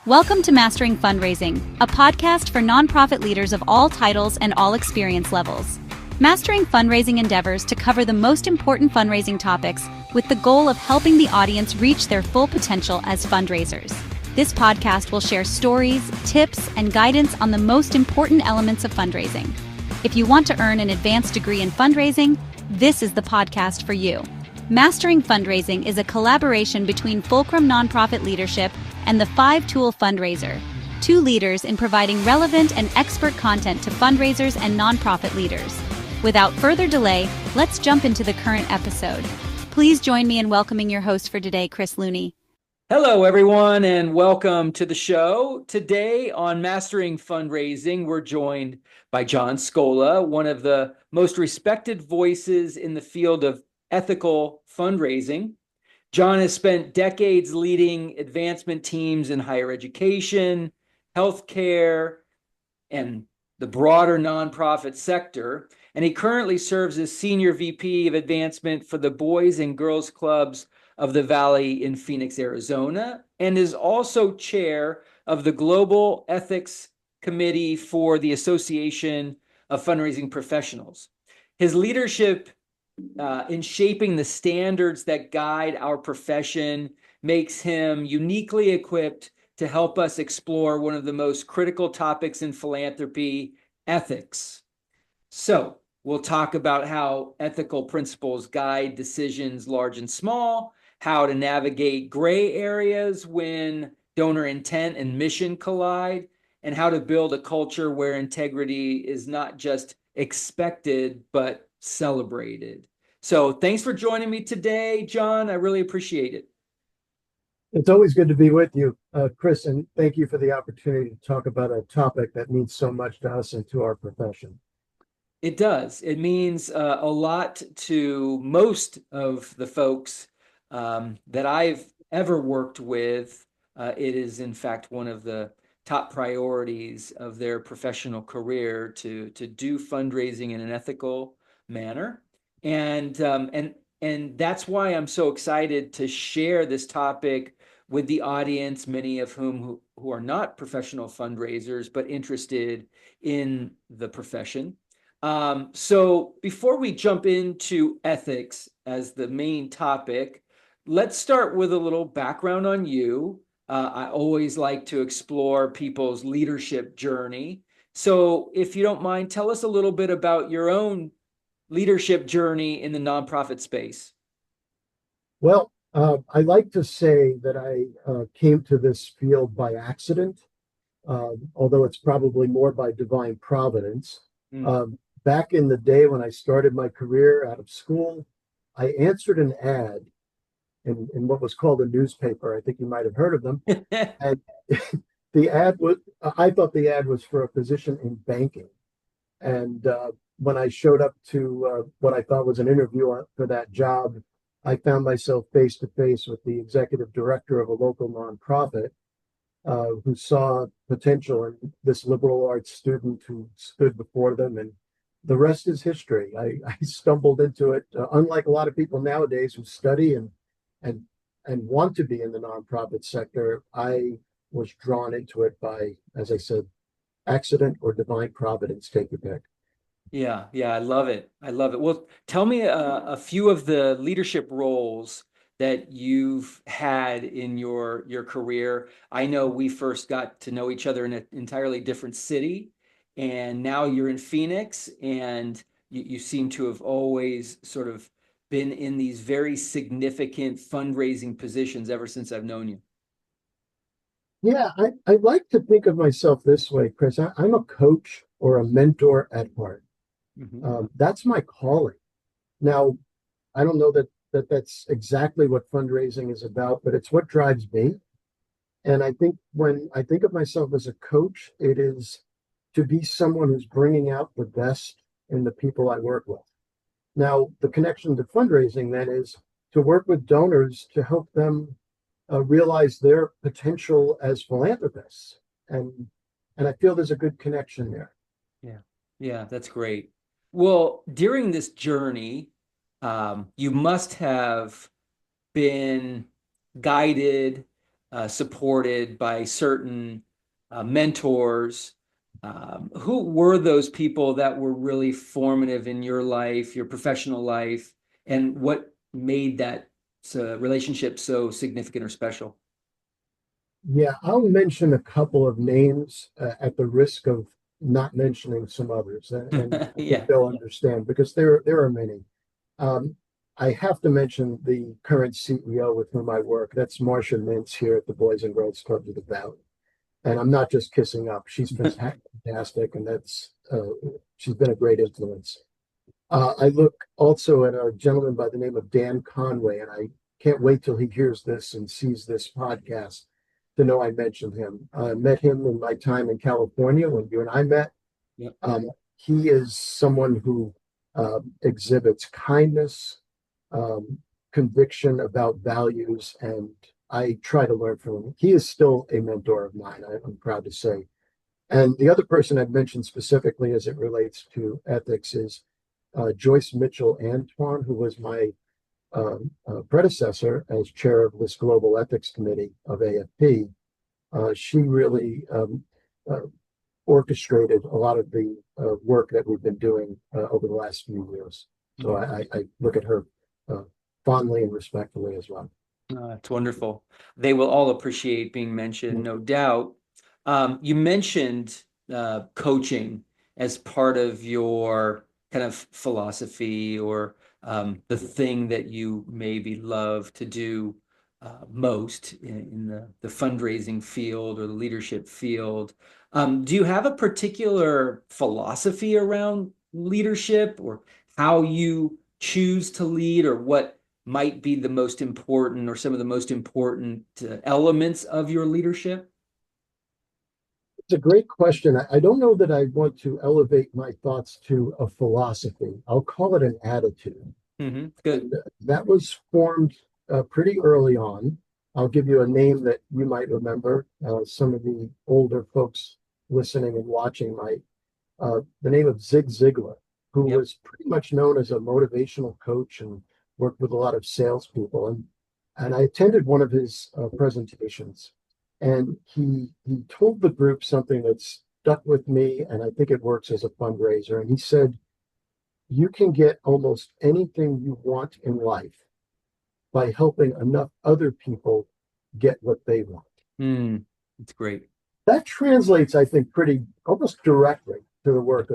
Welcome to Mastering Fundraising, a podcast for nonprofit leaders of all titles and all experience levels. Mastering Fundraising endeavors to cover the most important fundraising topics with the goal of helping the audience reach their full potential as fundraisers. This podcast will share stories, tips, and guidance on the most important elements of fundraising. If you want to earn an advanced degree in fundraising, this is the podcast for you. Mastering Fundraising is a collaboration between Fulcrum Nonprofit Leadership and the 5-Tool Fundraiser, two leaders in providing relevant and expert content to fundraisers and nonprofit leaders. Without further delay, let's jump into the current episode. Please join me in welcoming your host for today, Chris Looney. Hello, everyone, and welcome to the show. Today on Mastering Fundraising, we're joined by John Scola, one of the most respected voices in the field of ethical fundraising. John has spent decades leading advancement teams in higher education, healthcare, and the broader nonprofit sector. And he currently serves as Senior VP of Advancement for the Boys and Girls Clubs of the Valley in Phoenix, Arizona, and is also chair of the Global Ethics Committee for the Association of Fundraising Professionals. His leadership in shaping the standards that guide our profession makes him uniquely equipped to help us explore one of the most critical topics in philanthropy, ethics. So we'll talk about how ethical principles guide decisions large and small, how to navigate gray areas when donor intent and mission collide, and how to build a culture where integrity is not just expected, but celebrated. So thanks for joining me today, John. I really appreciate it. It's always good to be with you, Chris, and thank you for the opportunity to talk about a topic that means so much to us and to our profession. It does. It means a lot to most of the folks that I've ever worked with. It is, in fact, one of the top priorities of their professional career to do fundraising in an ethical manner. And that's why I'm so excited to share this topic with the audience, many of whom who are not professional fundraisers, but interested in the profession. So before we jump into ethics as the main topic, let's start with a little background on you. I always like to explore people's leadership journey. So if you don't mind, tell us a little bit about your own leadership journey in the nonprofit space. Well, I like to say that I came to this field by accident, although it's probably more by divine providence. Back in the day when I started my career out of school, I answered an ad in what was called a newspaper. I think you might have heard of them. And the ad was, I thought the ad was for a position in banking. And when I showed up to what I thought was an interview for that job, I found myself face to face with the executive director of a local nonprofit who saw potential in this liberal arts student who stood before them. And the rest is history. I stumbled into it, unlike a lot of people nowadays who study and want to be in the nonprofit sector. I was drawn into it by, as I said, accident or divine providence. Take your pick. Yeah, I love it. I love it. Well, tell me a few of the leadership roles that you've had in your career. I know we first got to know each other in an entirely different city, and now you're in Phoenix, and you seem to have always sort of been in these very significant fundraising positions ever since I've known you. Yeah, I like to think of myself this way, Chris. I'm a coach or a mentor at heart. That's my calling. Now, I don't know that that's exactly what fundraising is about, but it's what drives me. And I think when I think of myself as a coach, it is to be someone who's bringing out the best in the people I work with. Now, the connection to fundraising then is to work with donors to help them realize their potential as philanthropists. And I feel there's a good connection there. Yeah, that's great. Well, during this journey, you must have been guided supported by certain mentors. Who were those people that were really formative in your life, your professional life, and what made that relationship so significant or special? Yeah, I'll mention a couple of names at the risk of not mentioning some others, and I think Yeah. they'll understand because there are many. Um, I have to mention the current CEO with whom I work. That's Marcia Mintz here at the Boys and Girls Club of the Valley. And I'm not just kissing up. She's fantastic, and she's been a great influence. I look also at a gentleman by the name of Dan Conway, and I can't wait till he hears this and sees this podcast to know I mentioned him. I met him in my time in California when you and I met. Yep. He is someone who exhibits kindness, um, conviction about values, and I try to learn from him. He is still a mentor of mine, I'm proud to say. And the other person I'd mentioned specifically as it relates to ethics is Joyce Mitchell Antoine, who was my predecessor as chair of this global ethics committee of AFP. She really uh, orchestrated a lot of the work that we've been doing over the last few years. So I look at her uh, fondly and respectfully as well. It's wonderful. They will all appreciate being mentioned, no doubt. You mentioned coaching as part of your kind of philosophy or the thing that you maybe love to do most in the fundraising field or the leadership field. Do you have a particular philosophy around leadership or how you choose to lead or what might be the most important or some of the most important elements of your leadership? It's a great question. I don't know that I want to elevate my thoughts to a philosophy. I'll call it an attitude. Good. And that was formed pretty early on. I'll give you a name that you might remember. Some of the older folks listening and watching might. The name of Zig Ziglar, who Yep. was pretty much known as a motivational coach and worked with a lot of salespeople. And I attended one of his presentations, and he told the group something that stuck with me, and I think it works as a fundraiser. And he said, "You can get almost anything you want in life by helping enough other people get what they want." It's great. That translates, I think, pretty almost directly to the work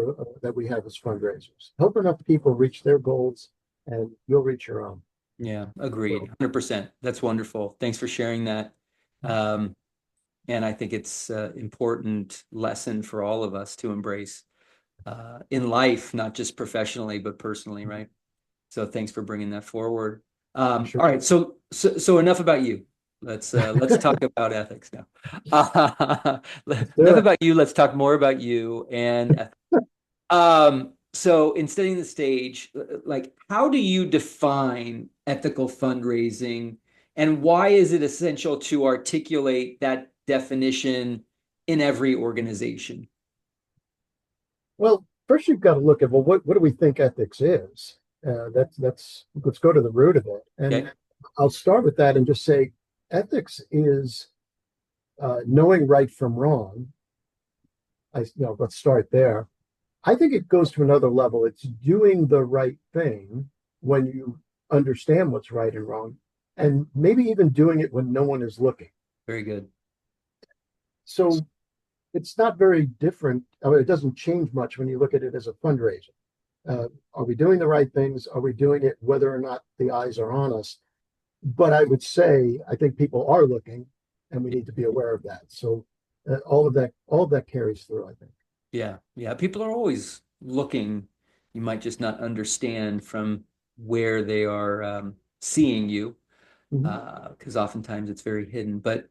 that we have as fundraisers. Help enough people reach their goals, and you'll reach your own. Yeah, agreed. So, 100%. That's wonderful. Thanks for sharing that. Um, and I think it's an important lesson for all of us to embrace in life, not just professionally, but personally, right? So thanks for bringing that forward. sure. All right, so enough about you. Let's talk about ethics now. Let's do Enough it. about you. Let's talk more about you and so in setting the stage, like how do you define ethical fundraising and why is it essential to articulate that definition in every organization? Well, first you've got to look at, well, what do we think ethics is? That's let's go to the root of it. Okay. And I'll start with that and just say ethics is knowing right from wrong. Let's start there. I think it goes to another level. It's doing the right thing when you understand what's right and wrong, and maybe even doing it when no one is looking. Very good. So it's not very different. I mean, it doesn't change much when you look at it as a fundraiser. Are we doing the right things? Are we doing it whether or not the eyes are on us? But I would say I think people are looking, and we need to be aware of that. So all of that carries through, I think. Yeah, yeah. People are always looking. You might just not understand from where they are seeing you, Mhm. because oftentimes it's very hidden. But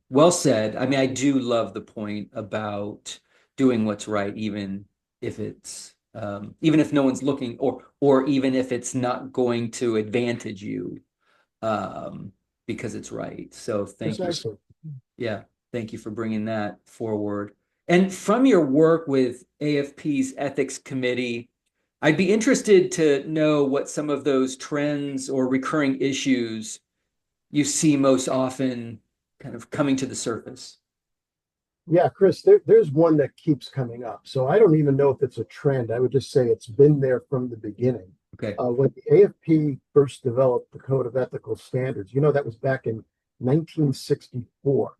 well said. I mean, I do love the point about doing what's right, even if no one's looking, or even if it's not going to advantage you, um, because it's right. So thank you. Precisely. Yeah, thank you for bringing that forward. And from your work with AFP's ethics committee, I'd be interested to know what some of those trends or recurring issues you see most often kind of coming to the surface? Yeah, Chris, there's one that keeps coming up. So I don't even know if it's a trend. I would just say it's been there from the beginning. Okay. When the AFP first developed the Code of Ethical Standards, that was back in 1964.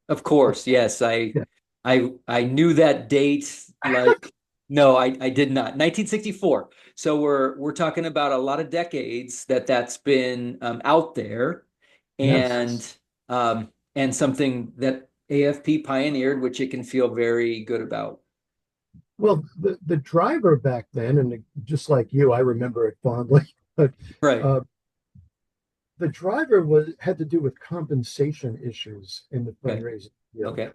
Of course, yes. Yeah. I knew that date. Like, no, I did not. 1964. So we're talking about a lot of decades that's been out there, and Yes. something that AFP pioneered, which it can feel very good about. Well, the driver back then, and just like you, I remember it fondly, but Right. uh, the driver had to do with compensation issues in the Okay. fundraising field. Okay.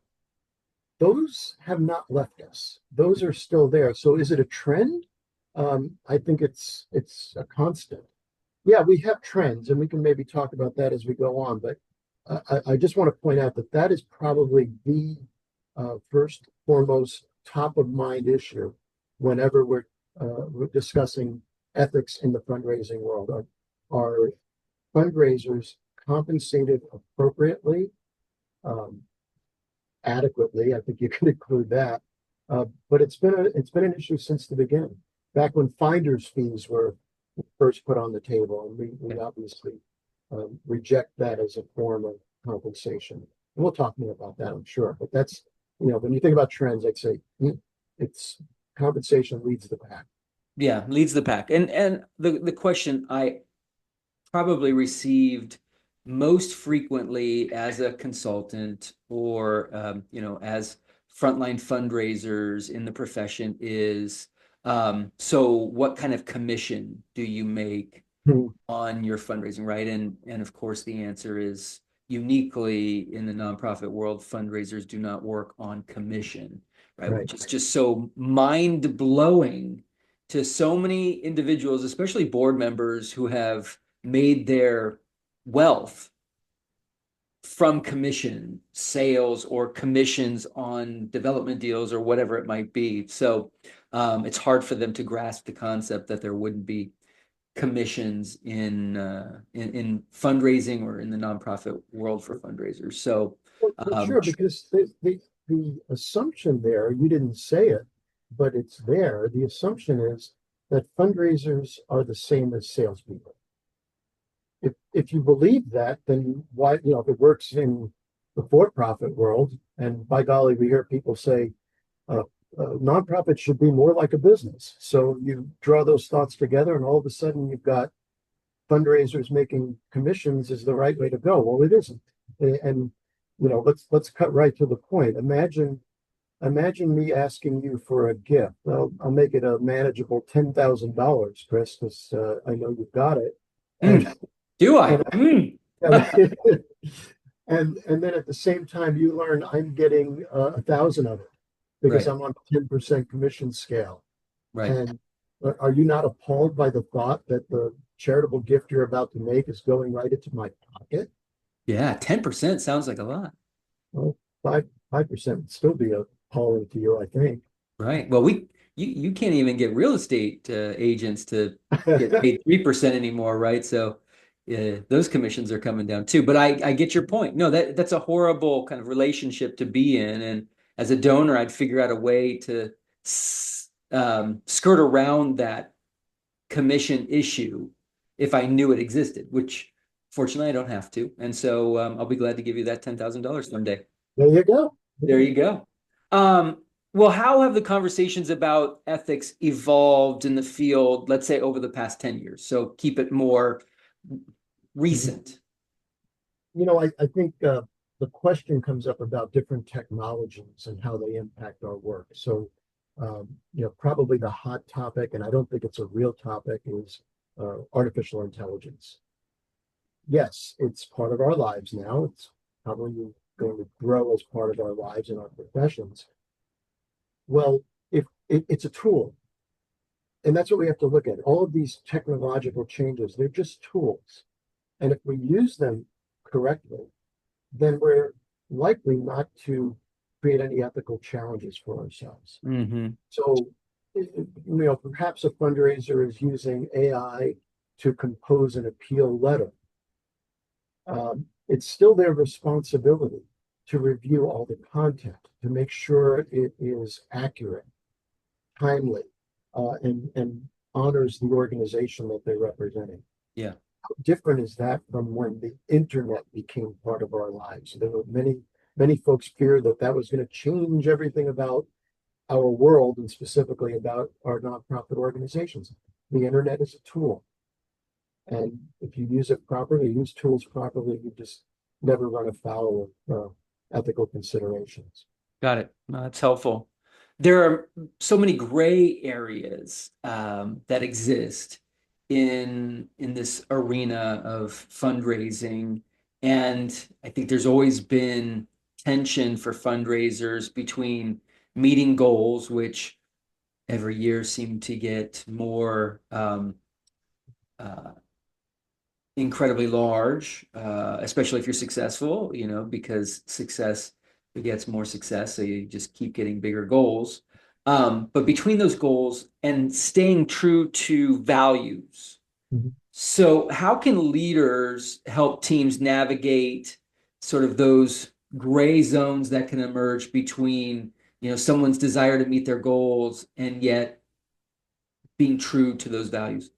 Those have not left us. Those are still there. So is it a trend? I think it's a constant. Yeah, we have trends, and we can maybe talk about that as we go on. But I just want to point out that that is probably the first, foremost, top of mind issue whenever we're discussing ethics in the fundraising world. Are fundraisers compensated appropriately, um, adequately? I think you can include that. But it's been an issue since the beginning. Back when finders fees were first put on the table, and we obviously reject that as a form of compensation. And we'll talk more about that, I'm sure. But that's, when you think about trends, I'd say it's compensation leads the pack. Yeah, leads the pack. And the question I probably received most frequently as a consultant or as frontline fundraisers in the profession is so what kind of commission do you make Hmm. on your fundraising, right? And of course the answer is uniquely in the nonprofit world, fundraisers do not work on commission, right? Right. Which is just so mind blowing to so many individuals, especially board members who have made their wealth from commission sales or commissions on development deals or whatever it might be. So it's hard for them to grasp the concept that there wouldn't be commissions in fundraising or in the nonprofit world for fundraisers. So Well, sure, because the assumption there, you didn't say it, but it's there. The assumption is that fundraisers are the same as salespeople. If you believe that, then why, if it works in the for-profit world, and by golly, we hear people say uh, nonprofits should be more like a business. So you draw those thoughts together, and all of a sudden you've got fundraisers making commissions is the right way to go. Well, it isn't. And let's cut right to the point. Imagine me asking you for a gift. I'll make it a manageable $10,000, Chris, because I know you've got it. And do I? and and then at the same time, you learn I'm getting 1,000 of it because Right, I'm on a 10% commission scale. right. And are you not appalled by the thought that the charitable gift you're about to make is going right into my pocket? Yeah, 10% sounds like a lot. Well, 5% would still be appalling to you, I think. Right. Well, you can't even get real estate agents to get paid 3% anymore, right? So those commissions are coming down too. But I get your point. No, that's a horrible kind of relationship to be in. And as a donor, I'd figure out a way to skirt around that commission issue if I knew it existed, which fortunately I don't have to. And so I'll be glad to give you that $10,000 someday. There you go. There you go. Well, how have the conversations about ethics evolved in the field, let's say over the past 10 years? So keep it more recent. I think the question comes up about different technologies and how they impact our work. So, probably the hot topic, and I don't think it's a real topic, is artificial intelligence. Yes, it's part of our lives now. It's probably going to grow as part of our lives and our professions. Well, if it's a tool, and that's what we have to look at. All of these technological changes, they're just tools. And if we use them correctly, then we're likely not to create any ethical challenges for ourselves. Mm-hmm. So, perhaps a fundraiser is using AI to compose an appeal letter. it's still their responsibility to review all the content, to make sure it is accurate, timely, and honors the organization that they're representing. Yeah. How different is that from when the internet became part of our lives? There were many folks feared that that was going to change everything about our world and specifically about our nonprofit organizations. The internet is a tool. And if you use it properly, use tools properly, you just never run afoul of ethical considerations. Got it. No, that's helpful. There are so many gray areas that exist in this arena of fundraising, and I think there's always been tension for fundraisers between meeting goals, which every year seem to get more uh, incredibly large, especially if you're successful, because success begets more success. So you just keep getting bigger goals. But between those goals and staying true to values. Mhm. So, how can leaders help teams navigate sort of those gray zones that can emerge between, someone's desire to meet their goals and yet being true to those values?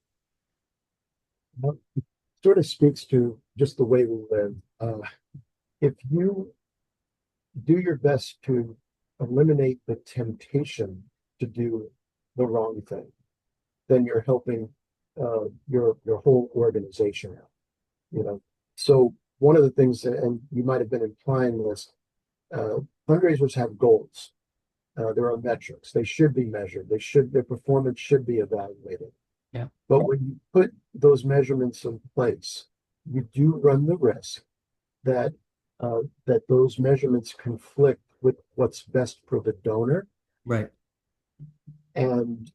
Well, it sort of speaks to just the way we live. If you do your best to eliminate the temptation to do the wrong thing, then you're helping your whole organization out. You know, so one of the things, and you might have been implying this, uh, fundraisers have goals. There are metrics. They should be measured. Their performance should be evaluated. Yeah. But when you put those measurements in place, you do run the risk that that those measurements conflict with what's best for the donor. Right. And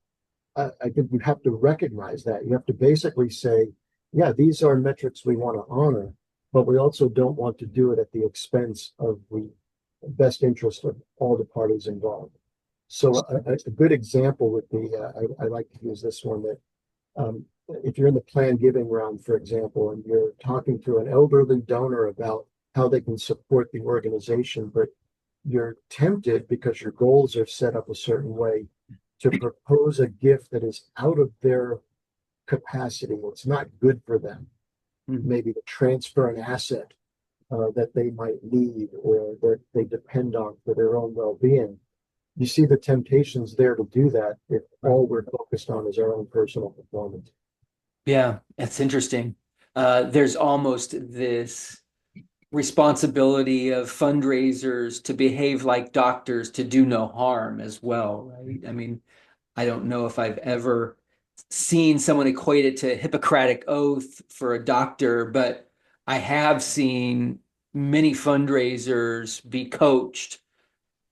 I think you have to recognize that. You have to basically say, yeah, these are metrics we want to honor, but we also don't want to do it at the expense of the best interest of all the parties involved. So a good example would be, I like to use this one, that if you're in the plan giving round, for example, and you're talking to an elderly donor about how they can support the organization, but you're tempted because your goals are set up a certain way to propose a gift that is out of their capacity. It's not good for them. Mhm. Maybe to transfer an asset that they might need or that they depend on for their own well-being. You see the temptations there to do that if all we're focused on is our own personal performance. Yeah, that's interesting. There's almost this responsibility of fundraisers to behave like doctors to do no harm as well, right? I mean, I don't know if I've ever seen someone equate it to Hippocratic oath for a doctor, but I have seen many fundraisers be coached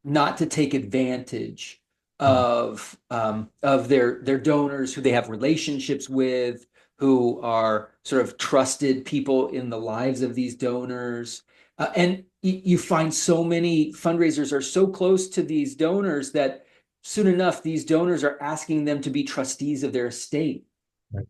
not to take advantage of their donors who they have relationships with, who are sort of trusted people in the lives of these donors. And you find so many fundraisers are so close to these donors that soon enough, these donors are asking them to be trustees of their estate, Right.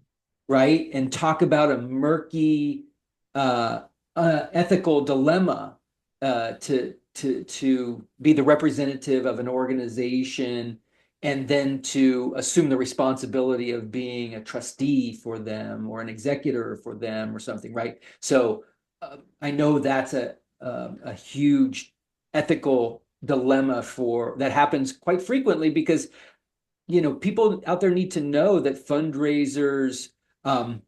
right? And talk about a murky uh, ethical dilemma to be the representative of an organization and then to assume the responsibility of being a trustee for them or an executor for them or something, right? So I know that's a huge ethical dilemma for that happens quite frequently because people out there need to know that fundraisers um,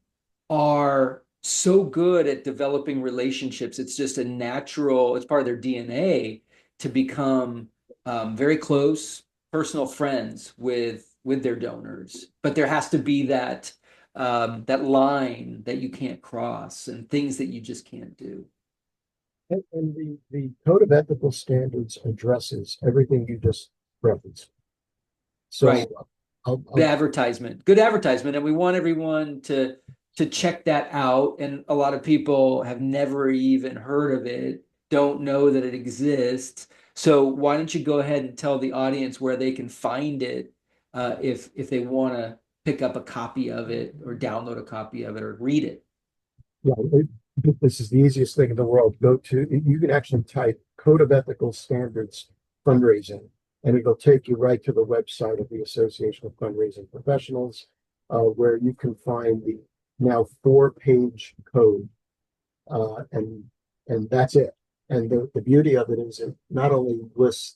are so good at developing relationships. It's just it's part of their DNA to become very close personal friends with their donors. But there has to be that line that you can't cross and things that you just can't do. And the Code of Ethical Standards addresses everything you just referenced. Right. So I'll Good advertisement, and we want everyone to check that out. And a lot of people have never even heard of it, don't know that it exists. So why don't you go ahead and tell the audience where they can find it if they want to pick up a copy of it or download a copy of it or read it. Yeah, This is the easiest thing in the world. You can actually type Code of Ethical Standards Fundraising, and it'll take you right to the website of the Association of Fundraising Professionals, where you can find the now 4-page code, and that's it. And the beauty of it is it not only lists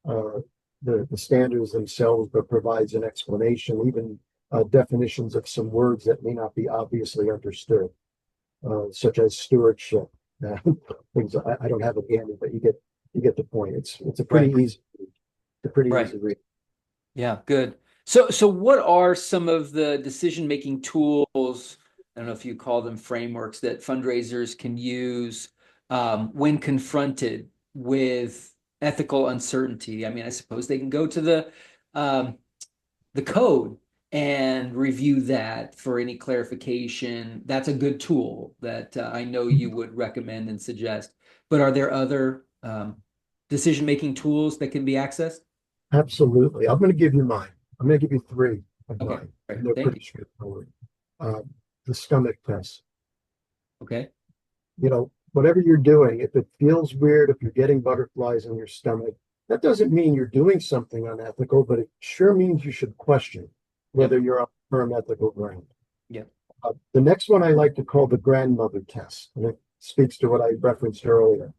uh, the standards themselves, but provides an explanation, even definitions of some words that may not be obviously understood, such as stewardship. Uh, things I don't have it handy, but you get the point. It's a pretty Right. easy it's a pretty Right. easy read. Yeah, good. So what are some of the decision-making tools, I don't know if you call them frameworks, that fundraisers can use when confronted with ethical uncertainty? I mean, I suppose they can go to um, the code and review that for any clarification. That's a good tool that I know you would recommend and suggest. But are there other decision-making tools that can be accessed? Absolutely. I'm going to give you mine. I'm going to give you three of Okay, mine, great. and they're Thank pretty you. straightforward. Uh, the stomach test. Okay. Whatever you're doing, if it feels weird, if you're getting butterflies in your stomach, that doesn't mean you're doing something unethical, but it sure means you should question Yep. whether you're on firm ethical ground. Yep. The next one I like to call the grandmother test, and it speaks to what I referenced earlier.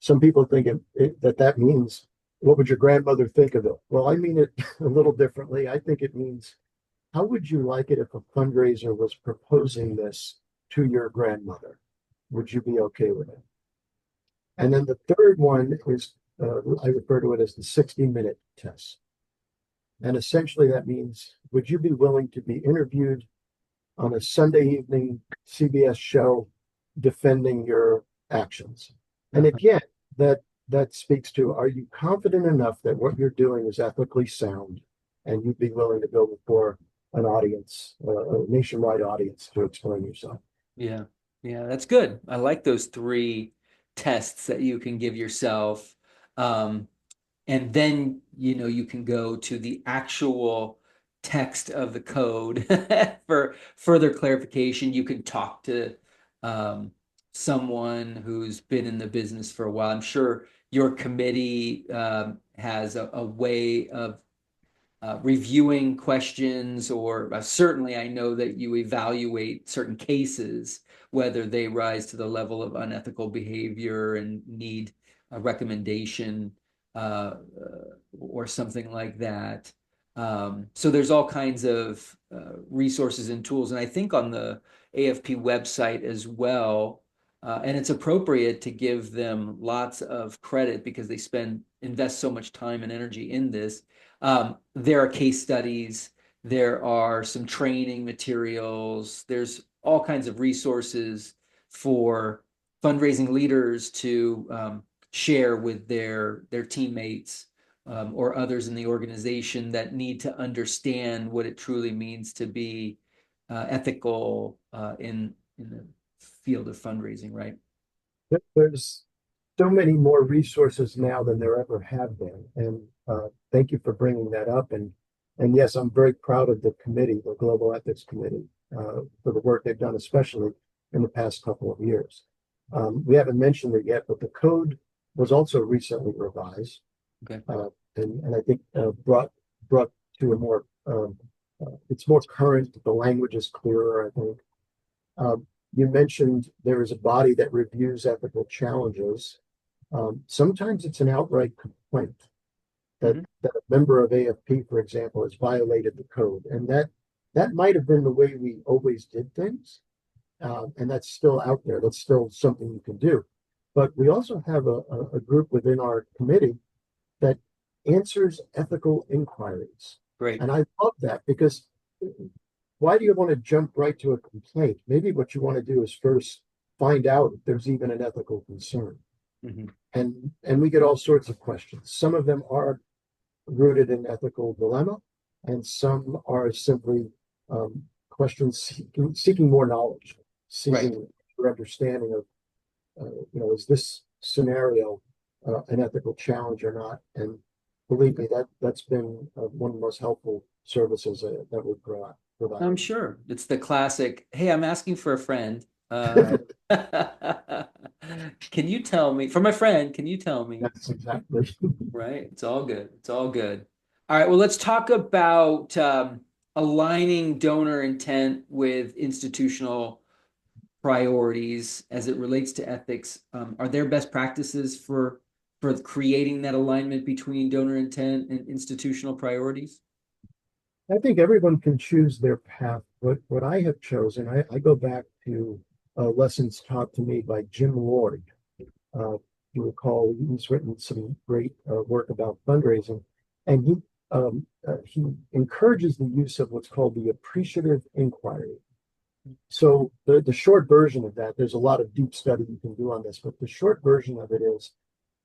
Some people think that means, what would your grandmother think of it? Well, I mean it a little differently. I think it means, how would you like it if a fundraiser was proposing this to your grandmother? Would you be okay with it? And then the third one is, I refer to it as the 60-minute test. And essentially that means, would you be willing to be interviewed on a Sunday evening CBS show defending your actions? And Uh-huh. again, that speaks to, are you confident enough that what you're doing is ethically sound, and you'd be willing to go before an audience, a nationwide audience, to explain yourself? Yeah. Yeah, that's good. I like those three tests that you can give yourself. Um, and then, you can go to the actual text of the code for further clarification. You can talk to um, someone who's been in the business for a while. I'm sure your committee has a way of reviewing questions, or certainly I know that you evaluate certain cases, whether they rise to the level of unethical behavior and need a recommendation or something like that. So there's all kinds of resources and tools. And I think on the AFP website as well, and it's appropriate to give them lots of credit because they invest so much time and energy in this. There are case studies, there are some training materials, there's all kinds of resources for fundraising leaders to share with their teammates or others in the organization that need to understand what it truly means to be ethical in the field of fundraising, right? There's so many more resources now than there ever have been. And thank you for bringing that up. And yes, I'm very proud of the committee, the Global Ethics Committee, for the work they've done, especially in the past couple of years. We haven't mentioned it yet, but the code was also recently revised, Okay. and I think brought to a more it's more current. The language is clearer, I think. You mentioned there is a body that reviews ethical challenges. Sometimes it's an outright complaint that Mhm. that a member of AFP, for example, has violated the code, and that might have been the way we always did things, and that's still out there. That's still something you can do. But we also have a group within our committee that answers ethical inquiries, Great. and I love that, because why do you want to jump right to a complaint? Maybe what you want to do is first find out if there's even an ethical concern. Mhm. And we get all sorts of questions. Some of them are rooted in ethical dilemma, and some are simply questions seeking more knowledge, Right. seeking your understanding of, is this scenario an ethical challenge or not? And believe me, that's been one of the most helpful services that we provide. I'm sure it's the classic, hey, I'm asking for a friend. Uh, can you tell me, for my friend, can you tell me? That's exactly. Right? It's all good. It's all good. All right. Well, let's talk about aligning donor intent with institutional priorities as it relates to ethics. Are there best practices for creating that alignment between donor intent and institutional priorities? I think everyone can choose their path. What I have chosen, I go back to lessons taught to me by Jim Lloyd. You recall he's written some great work about fundraising, and he encourages the use of what's called the appreciative inquiry. So the short version of that, there's a lot of deep study you can do on this, but the short version of it is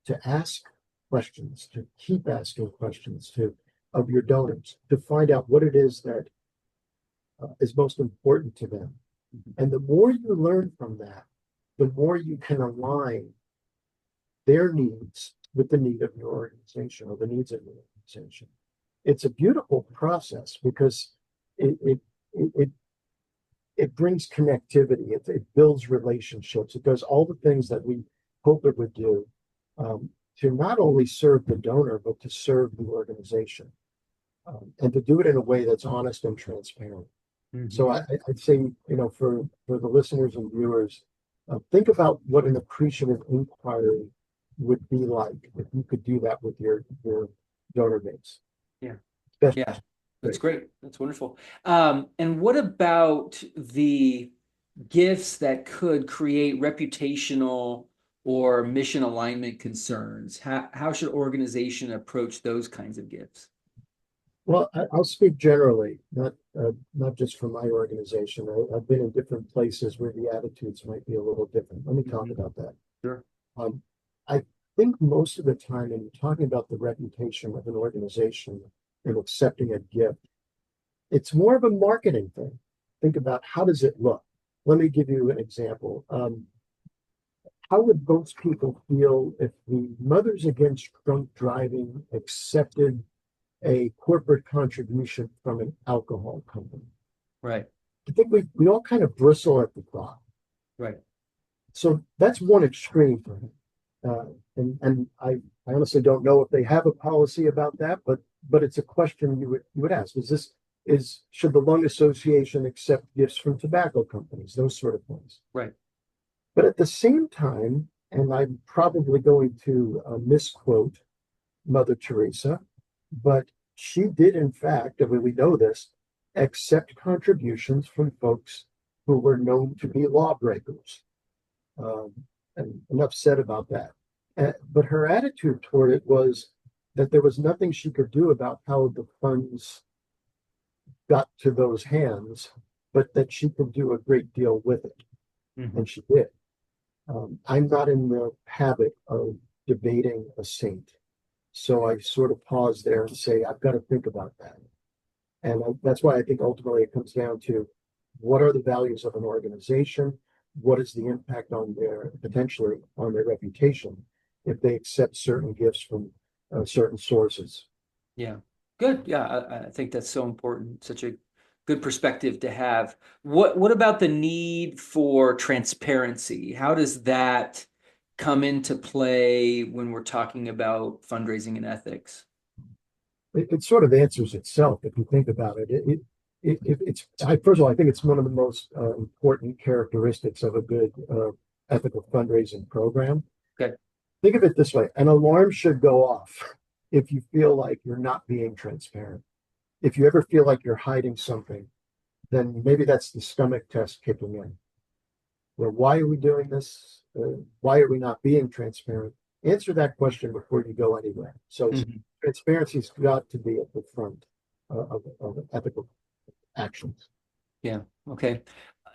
to ask questions, to keep asking questions to of your donors, to find out what it is that is most important to them. And the more you learn from that, the more you can align their needs with the need of your organization or the needs of your organization. It's a beautiful process because it it it, it brings connectivity. It builds relationships. It does all the things that we hope it would do to not only serve the donor but to serve the organization and to do it in a way that's honest and transparent. So I'd say, for the listeners and viewers, think about what an appreciative inquiry would be like if you could do that with your donor base. Yeah. Best Yeah. That's great. That's wonderful. And what about the gifts that could create reputational or mission alignment concerns? How should organization approach those kinds of gifts? Well, I'll speak generally, not just for my organization. I've been in different places where the attitudes might be a little different. Let me talk about that. Sure. Um, I think most of the time, when you're talking about the reputation of an organization and accepting a gift, it's more of a marketing thing. Think about how does it look? Let me give you an example. How would most people feel if the Mothers Against Drunk Driving accepted a corporate contribution from an alcohol company? Right. I think we all kind of bristle at the thought. Right. So that's one extreme for him. And I honestly don't know if they have a policy about that, but it's a question you would ask. Should the Lung Association accept gifts from tobacco companies, those sort of things? Right. But at the same time, and I'm probably going to misquote Mother Teresa, but she did, in fact, I mean, we know this, accept contributions from folks who were known to be lawbreakers. Um, and enough said about that. But her attitude toward it was that there was nothing she could do about how the funds got to those hands, but that she could do a great deal with it. And she did. I'm not in the habit of debating a saint. So I sort of pause there and say, I've got to think about that. And that's why I think ultimately it comes down to what are the values of an organization? What is the impact on potentially on their reputation if they accept certain gifts from certain sources? Yeah. Good. Yeah. I think that's so important. Such a good perspective to have. What about the need for transparency? How does that come into play when we're talking about fundraising and ethics? It sort of answers itself if you think about it. First of all, I think it's one of the most important characteristics of a good ethical fundraising program. Okay. Think of it this way: an alarm should go off if you feel like you're not being transparent. If you ever feel like you're hiding something, then maybe that's the stomach test kicking in. Well, why are we doing this? Why are we not being transparent? Answer that question before you go anywhere. So transparency's got to be at the front of ethical actions. Yeah. Okay.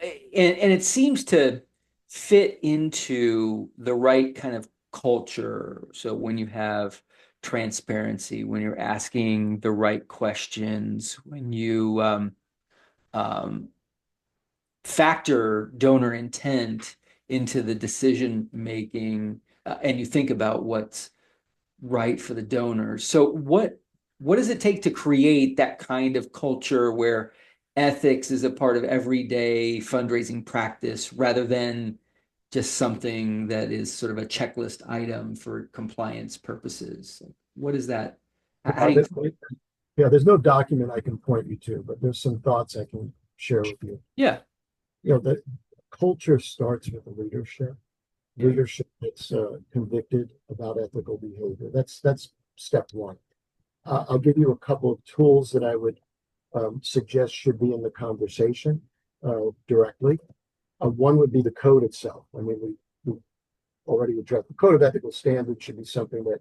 And it seems to fit into the right kind of culture. So when you have transparency, when you're asking the right questions, when you um, factor donor intent into the decision making, and you think about what's right for the donors. So what does it take to create that kind of culture where ethics is a part of everyday fundraising practice rather than just something that is sort of a checklist item for compliance purposes. What is that? How Uh, do you? that- yeah, there's no document I can point you to, but there's some thoughts I can share with you. Yeah, The culture starts with the leadership. yeah, Leadership that's convicted about ethical behavior. That's step one. I'll give you a couple of tools that I would suggest should be in the conversation directly. One would be the code itself. I mean, we already addressed the code of ethical standards should be something that,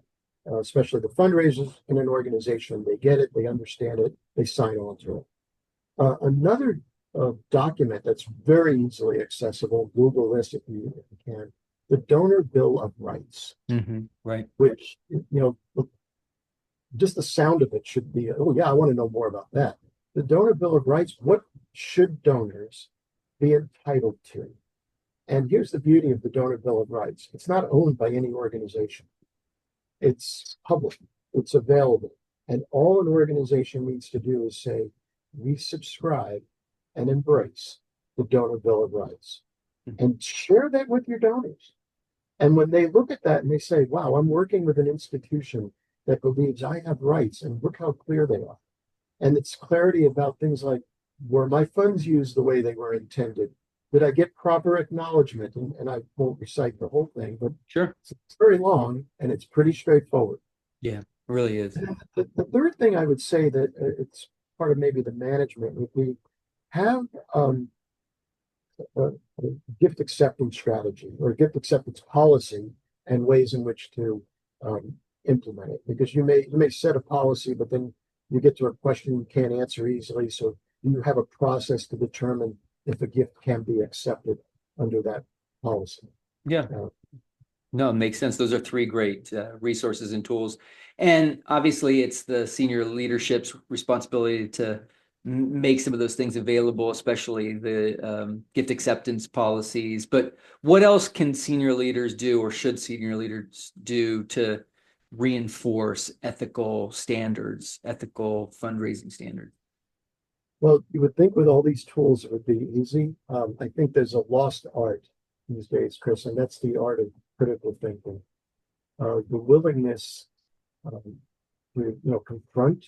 especially the fundraisers in an organization, they get it, they understand it, they sign on to it. Another document that's very easily accessible, Google this if you can, the Donor Bill of Rights, right. which, just the sound of it should be, oh, yeah, I want to know more about that. The Donor Bill of Rights, what should donors be entitled to? And here's the beauty of the Donor Bill of Rights. It's not owned by any organization. It's public, it's available. And all an organization needs to do is say, we subscribe and embrace the Donor Bill of Rights and share that with your donors. And when they look at that and they say, wow, I'm working with an institution that believes I have rights, and look how clear they are. And it's clarity about things like, were my funds used the way they were intended? Did I get proper acknowledgement? And I won't recite the whole thing, but Sure. it's very long and it's pretty straightforward. Yeah, it really is. The third thing I would say that it's part of maybe the management would be have a gift acceptance strategy or a gift acceptance policy and ways in which to um, implement it. Because you may set a policy, but then you get to a question you can't answer easily. So you have a process to determine if a gift can be accepted under that policy. Yeah. Uh, No, it makes sense. Those are three great resources and tools. And obviously, it's the senior leadership's responsibility to make some of those things available, especially the gift acceptance policies. But what else can senior leaders do, or should senior leaders do to reinforce ethical standards, ethical fundraising standards? Well, you would think with all these tools it would be easy. I think there's a lost art these days, Chris, and that's the art of critical thinking. The willingness to confront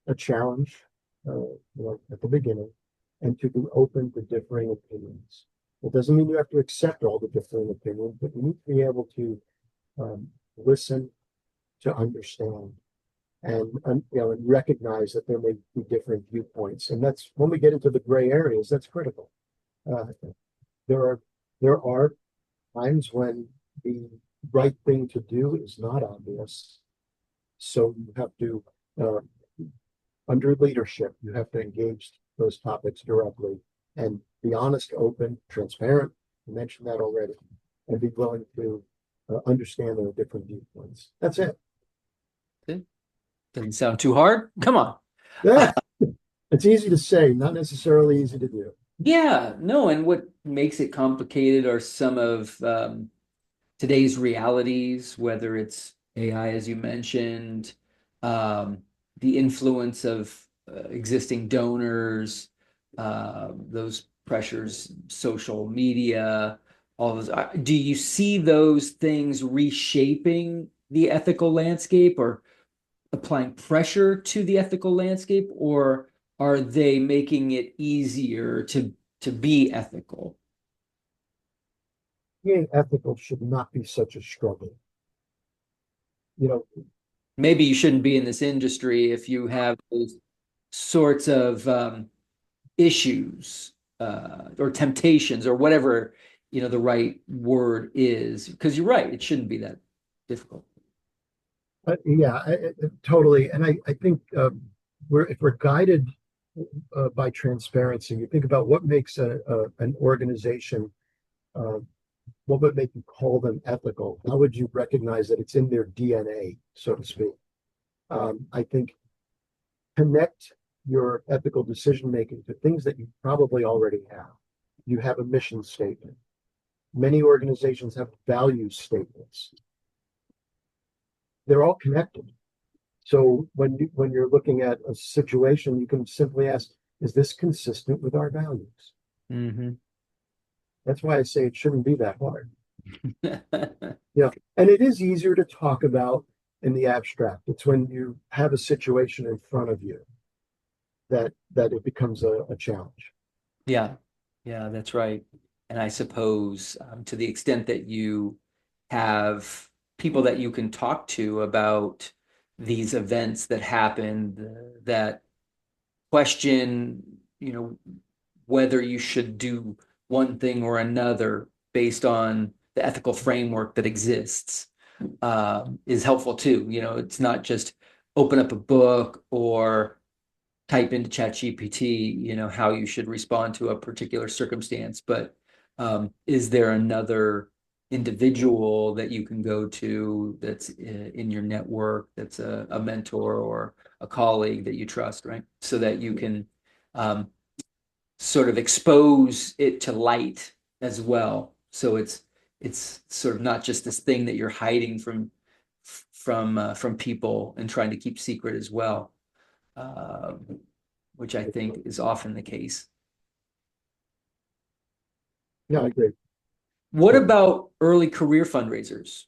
a challenge, at the beginning, and to be open to differing opinions. It doesn't mean you have to accept all the differing opinions, but you need to be able to listen, to understand, and recognize that there may be different viewpoints. And that's when we get into the gray areas, that's critical. Uh, there are times when the right thing to do is not obvious. So you have to, uh, under leadership, you have to engage those topics directly and be honest, open, transparent. You mentioned that already, and be willing to understand there are different viewpoints. That's it. Doesn't sound too hard. Come on. Yeah, it's easy to say, not necessarily easy to do. Yeah, no, and what makes it complicated are some of today's realities, whether it's AI, as you mentioned, um, the influence of existing donors, those pressures, social media, all those. Do you see those things reshaping the ethical landscape or applying pressure to the ethical landscape, or are they making it easier to be ethical? Being ethical should not be such a struggle. You know, Maybe you shouldn't be in this industry if you have those sorts of issues or temptations or whatever the right word is, because you're right, it shouldn't be that difficult. yeah, totally. And I think if we're guided by transparency, you think about what makes an organization, uh, what would make you call them ethical? How would you recognize that it's in their DNA, so to speak? I think connect your ethical decision making to things that you probably already have. You have a mission statement. Many organizations have value statements. They're all connected. So when you're looking at a situation, you can simply ask, is this consistent with our values? Mm-hmm. That's why I say it shouldn't be that hard. Yeah. And it is easier to talk about in the abstract. It's when you have a situation in front of you that it becomes a challenge. Yeah, yeah, that's right. And I suppose to the extent that you have people that you can talk to about these events that happen, that question, whether you should do one thing or another based on the ethical framework that exists, is helpful too. It's not just open up a book or type into ChatGPT, how you should respond to a particular circumstance, but is there another individual that you can go to that's in your network, that's a mentor or a colleague that you trust, right? So that you can sort of expose it to light as well. So it's sort of not just this thing that you're hiding from people and trying to keep secret as well. Which I think is often the case. Yeah, I agree. What about early career fundraisers?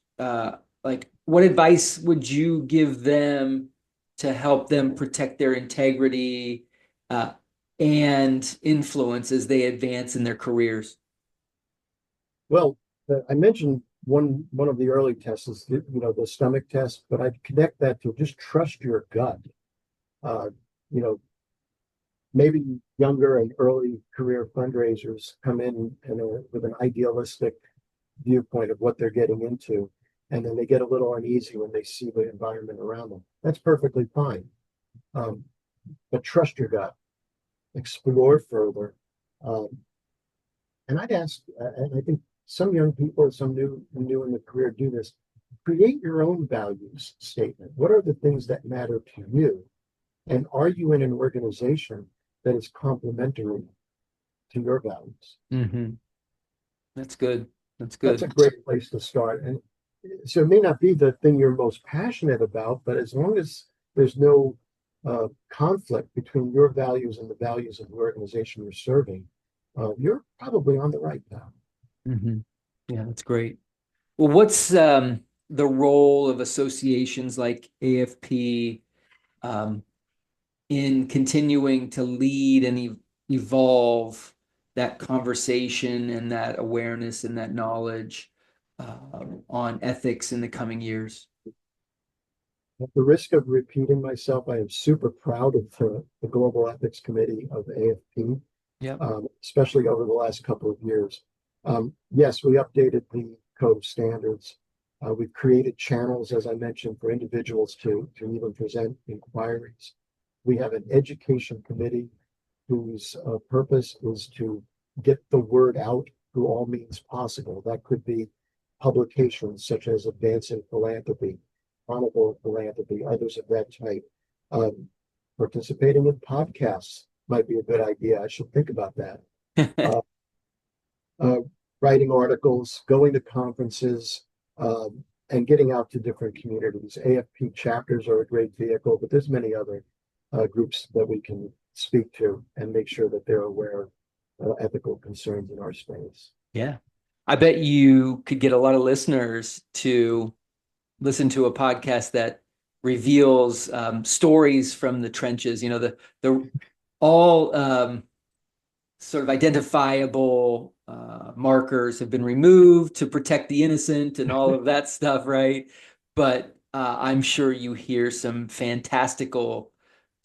Like, what advice would you give them to help them protect their integrity uh, and influence as they advance in their careers? Well, I mentioned one of the early tests is the stomach test, but I'd connect that to just trust your gut. Uh, you know, maybe younger and early career fundraisers come in with an idealistic viewpoint of what they're getting into, and then they get a little uneasy when they see the environment around them. That's perfectly fine. Um, but trust your gut, explore further. Um, and I'd ask, and I think some young people or some new in the career do this, create your own values statement. What are the things that matter to you? And are you in an organization that is complementary to your values? Mm-hmm. That's good. That's That's good. a great place to start. And so it may not be the thing you're most passionate about, but as long as there's no conflict between your values and the values of the organization you're serving, you're probably on the right path. Mm-hmm. Yeah, that's great. Well, what's the role of associations like AFP um, in continuing to lead and evolve that conversation and that awareness and that knowledge on ethics in the coming years? At the risk of repeating myself, I am super proud of the Global Ethics Committee of AFP, Yep. especially over the last couple of years. Yes, we updated the code of standards. We've created channels, as I mentioned, for individuals to even present inquiries. We have an education committee whose purpose is to get the word out through all means possible. That could be publications such as Advancing Philanthropy, Honorable Philanthropy, others of that type. Um, Participating in podcasts might be a good idea. I should think about that. Uh, uh, Writing articles, going to conferences, and getting out to different communities. AFP chapters are a great vehicle, but there's many other groups that we can speak to and make sure that they're aware of ethical concerns in our space. Yeah. I bet you could get a lot of listeners to listen to a podcast that reveals stories from the trenches, the all sort of identifiable markers have been removed to protect the innocent and all of that stuff, right? But I'm sure you hear some fantastical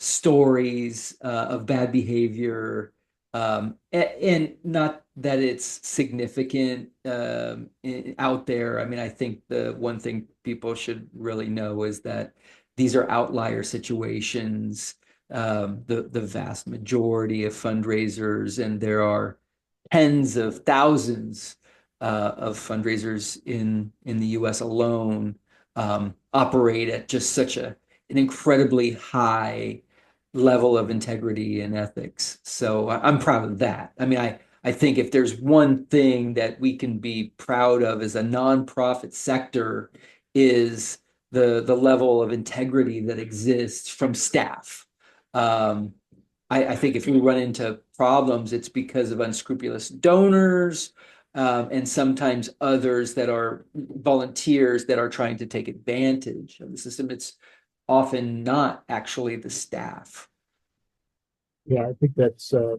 stories of bad behavior, and not that it's significant out there. I mean, I think the one thing people should really know is that these are outlier situations. The vast majority of fundraisers, and there are tens of thousands of fundraisers in the U.S. alone, operate at just such an incredibly high level of integrity and ethics. So I'm proud of that. I mean, I think if there's one thing that we can be proud of as a nonprofit sector is the level of integrity that exists from staff. Um, I think if we run into problems, it's because of unscrupulous donors, and sometimes others that are volunteers that are trying to take advantage of the system. It's often not actually the staff. Yeah, I think that's the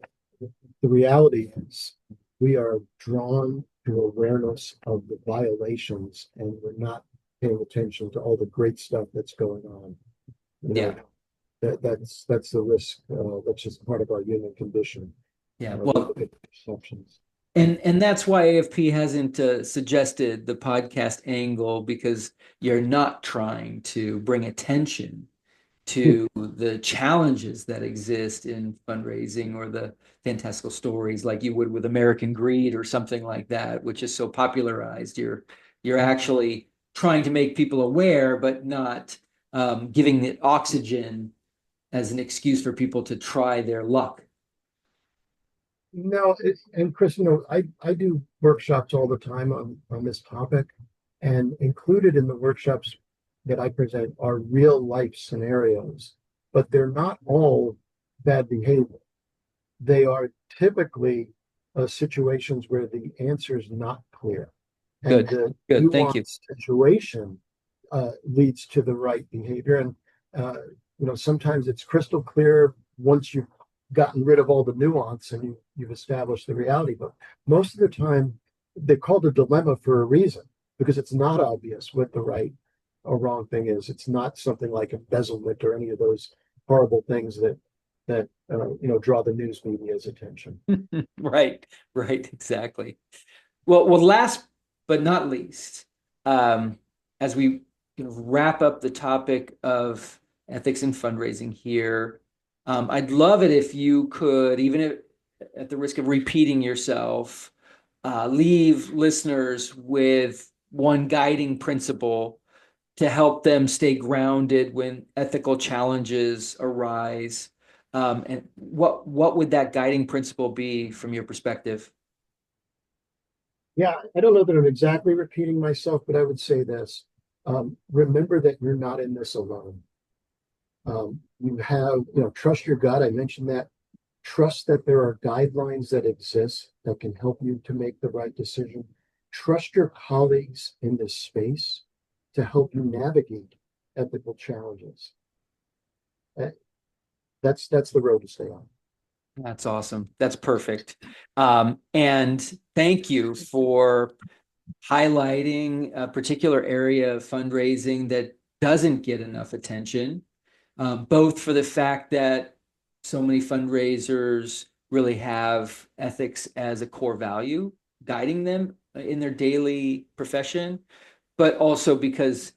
reality is we are drawn to awareness of the violations and we're not paying attention to all the great stuff that's going on. You know, Yeah. that's the risk. That's just part of our human condition. Yeah. We Well, look at perceptions. and that's why AFP hasn't suggested the podcast angle, because you're not trying to bring attention to the challenges that exist in fundraising or the fantastical stories like you would with American Greed or something like that, which is so popularized. You're actually trying to make people aware, but not giving it oxygen as an excuse for people to try their luck. No, and Chris, I do workshops all the time on this topic, and included in the workshops that I present are real life scenarios, but they're not all bad behavior. They are typically situations where the answer is not clear, and Good, the good. Thank you. nuanced situation leads to the right behavior. And uh, sometimes it's crystal clear once you've gotten rid of all the nuance and you've established the reality. But most of the time, they're called a dilemma for a reason because it's not obvious what the right or wrong thing is. It's not something like embezzlement or any of those horrible things that draw the news media's attention. Right, right, exactly. Well, last but not least, um, as we wrap up the topic of ethics and fundraising here, I'd love it if you could, even if, at the risk of repeating yourself, leave listeners with one guiding principle to help them stay grounded when ethical challenges arise. And what would that guiding principle be from your perspective? Yeah, I don't know that I'm exactly repeating myself, but I would say this. Remember that you're not in this alone. You have, trust your gut. I mentioned that. Trust that there are guidelines that exist that can help you to make the right decision. Trust your colleagues in this space to help you navigate ethical challenges. Uh, that's the road to stay on. That's awesome. That's perfect. And thank you for highlighting a particular area of fundraising that doesn't get enough attention, both for the fact that so many fundraisers really have ethics as a core value, guiding them in their daily profession, but also because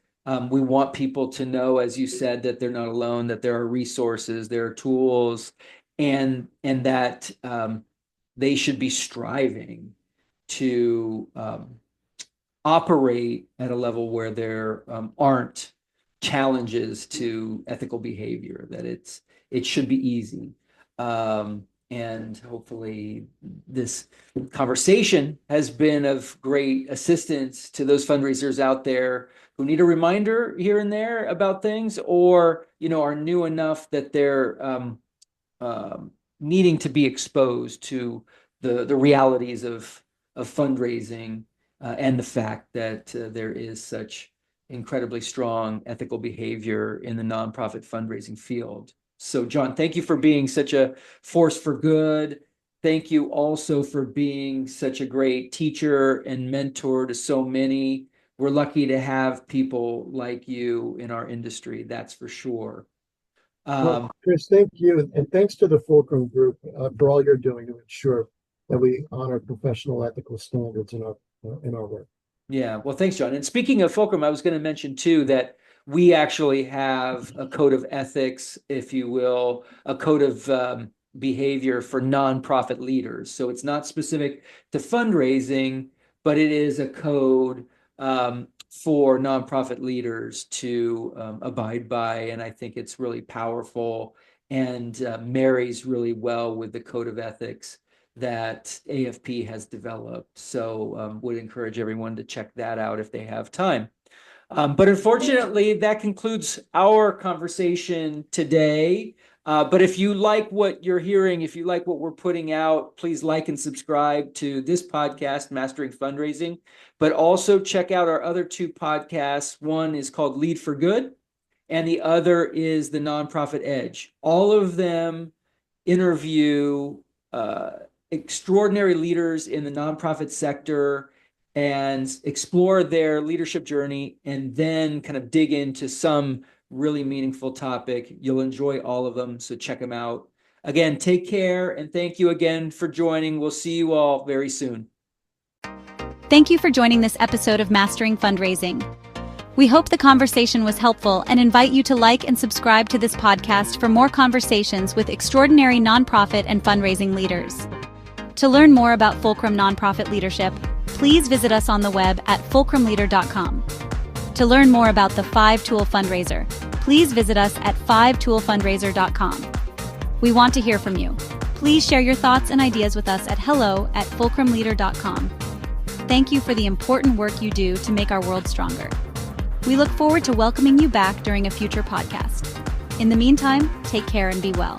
we want people to know, as you said, that they're not alone, that there are resources, there are tools, and that they should be striving to operate at a level where there aren't challenges to ethical behavior, that it should be easy. And hopefully this conversation has been of great assistance to those fundraisers out there who need a reminder here and there about things, or are new enough that they're um, needing to be exposed to the realities of fundraising, and the fact that there is such incredibly strong ethical behavior in the nonprofit fundraising field. So, John, thank you for being such a force for good. Thank you also for being such a great teacher and mentor to so many. We're lucky to have people like you in our industry, that's for sure. Well, Um, Chris, thank you. And thanks to the Fulcrum Group for all you're doing to ensure that we honor professional ethical standards in our work. Yeah, well, thanks, John. And speaking of Fulcrum, I was going to mention too that we actually have a code of ethics, if you will, a code of behavior for nonprofit leaders. So it's not specific to fundraising, but it is a code for nonprofit leaders to abide by. And I think it's really powerful and marries really well with the code of ethics that AFP has developed. So would encourage everyone to check that out if they have time. But unfortunately, that concludes our conversation today. But if you like what you're hearing, if you like what we're putting out, please like and subscribe to this podcast, Mastering Fundraising. But also check out our other two podcasts. One is called Lead for Good, and the other is The Nonprofit Edge. All of them interview extraordinary leaders in the nonprofit sector and explore their leadership journey, and then kind of dig into some really meaningful topic. You'll enjoy all of them, so check them out. Again, take care, and thank you again for joining. We'll see you all very soon. Thank you for joining this episode of Mastering Fundraising. We hope the conversation was helpful and invite you to like and subscribe to this podcast for more conversations with extraordinary nonprofit and fundraising leaders. To learn more about Fulcrum Nonprofit Leadership, please visit us on the web at fulcrumleader.com. To learn more about the 5-Tool Fundraiser, please visit us at 5toolfundraiser.com. We want to hear from you. Please share your thoughts and ideas with us at hello@fulcrumleader.com. Thank you for the important work you do to make our world stronger. We look forward to welcoming you back during a future podcast. In the meantime, take care and be well.